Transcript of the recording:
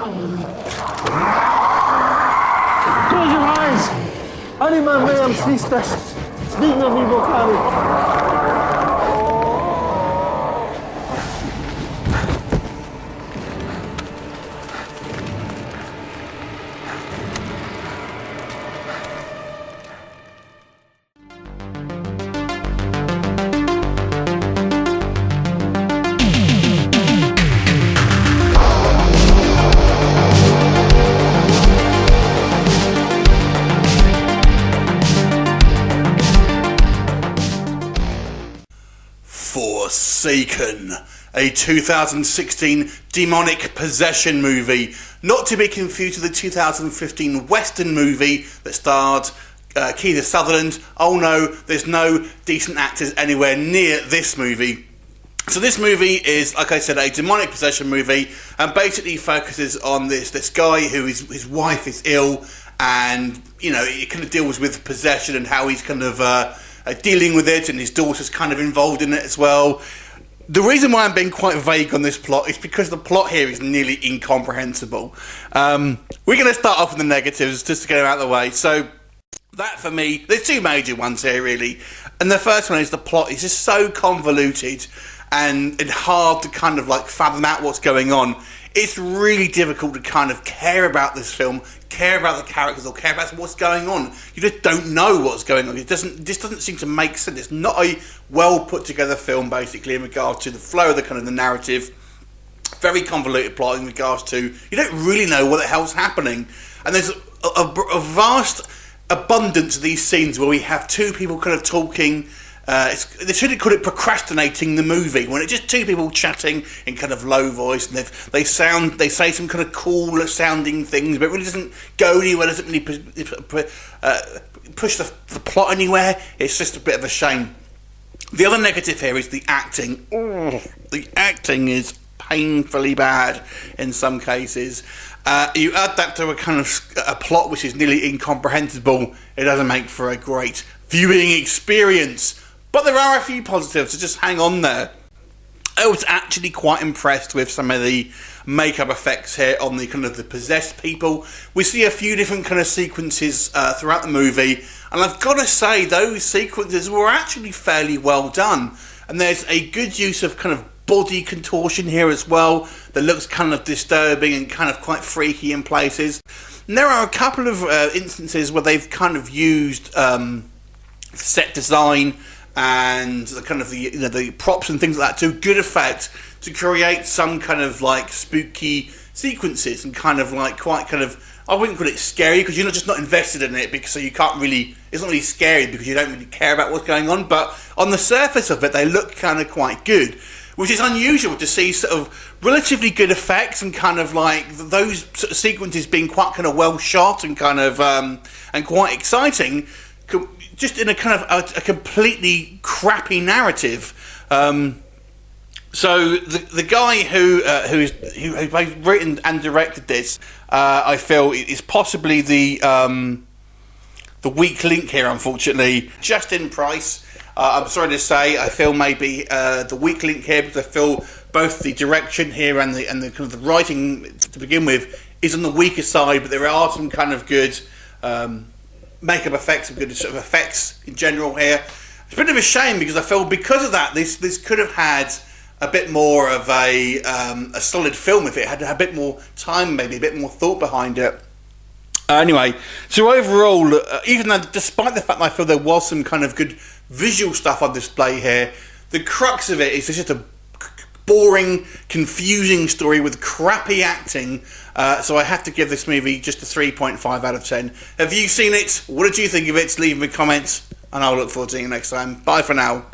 Close your eyes! Anima meam sistas, digno mi vocari. Forsaken, a 2016 demonic possession movie, not to be confused with the 2015 Western movie that starred Kiefer Sutherland. Oh no, there's no decent actors anywhere near this movie. So this movie is, like I said, a demonic possession movie, and basically focuses on this guy who his wife is ill, and you know, it kind of deals with possession and how he's kind of dealing with it, and his daughter's kind of involved in it as well. The reason why I'm being quite vague on this plot is because the plot here is nearly incomprehensible. We're going to start off with the negatives just to get them out of the way. So that for me, there's two major ones here really, and the first one is the plot is just so convoluted and hard to kind of like fathom out what's going on. It's really difficult to kind of care about this film, care about the characters, or care about what's going on. You just don't know what's going on. It doesn't seem to make sense. It's not a well put together film, basically, in regards to the flow of the kind of the narrative. Very convoluted plot in regards to you don't really know what the hell's happening. And there's a vast abundance of these scenes where we have two people kind of talking. They should have called it procrastinating the movie, when it's just two people chatting in kind of low voice, and they say some kind of cool sounding things, but it really doesn't go anywhere, doesn't really push the plot anywhere. It's just a bit of a shame. The other negative here is the acting. The acting is painfully bad in some cases. You add that to a kind of a plot which is nearly incomprehensible, it doesn't make for a great viewing experience. But there are a few positives, so just hang on there. I was actually quite impressed with some of the makeup effects here on the kind of the possessed people. We see a few different kind of sequences throughout the movie, and I've got to say those sequences were actually fairly well done. And there's a good use of kind of body contortion here as well that looks kind of disturbing and kind of quite freaky in places. And there are a couple of instances where they've kind of used set design and the kind of the props and things like that to good effect to create some kind of like spooky sequences and kind of like quite kind of, I wouldn't call it scary because you're not invested in it, because so you can't really, it's not really scary because you don't really care about what's going on, but on the surface of it they look kind of quite good, which is unusual to see sort of relatively good effects and kind of like those sort of sequences being quite kind of well shot and kind of and quite exciting, just in a kind of a completely crappy narrative. So the guy who both written and directed this, I feel is possibly the weak link here. Unfortunately, Justin Price. I'm sorry to say, I feel maybe the weak link here, because I feel both the direction here and the kind of the writing to begin with is on the weaker side. But there are some kind of good makeup effects and good sort of effects in general here. It's a bit of a shame because I feel because of that this could have had a bit more of a solid film if it had a bit more time, maybe a bit more thought behind it. Anyway, so overall, even though despite the fact that I feel there was some kind of good visual stuff on display here, the crux of it is just a boring, confusing story with crappy acting. So I have to give this movie just a 3.5 out of 10. Have you seen it? What did you think of it? Leave me comments, and I'll look forward to seeing you next time. Bye for now.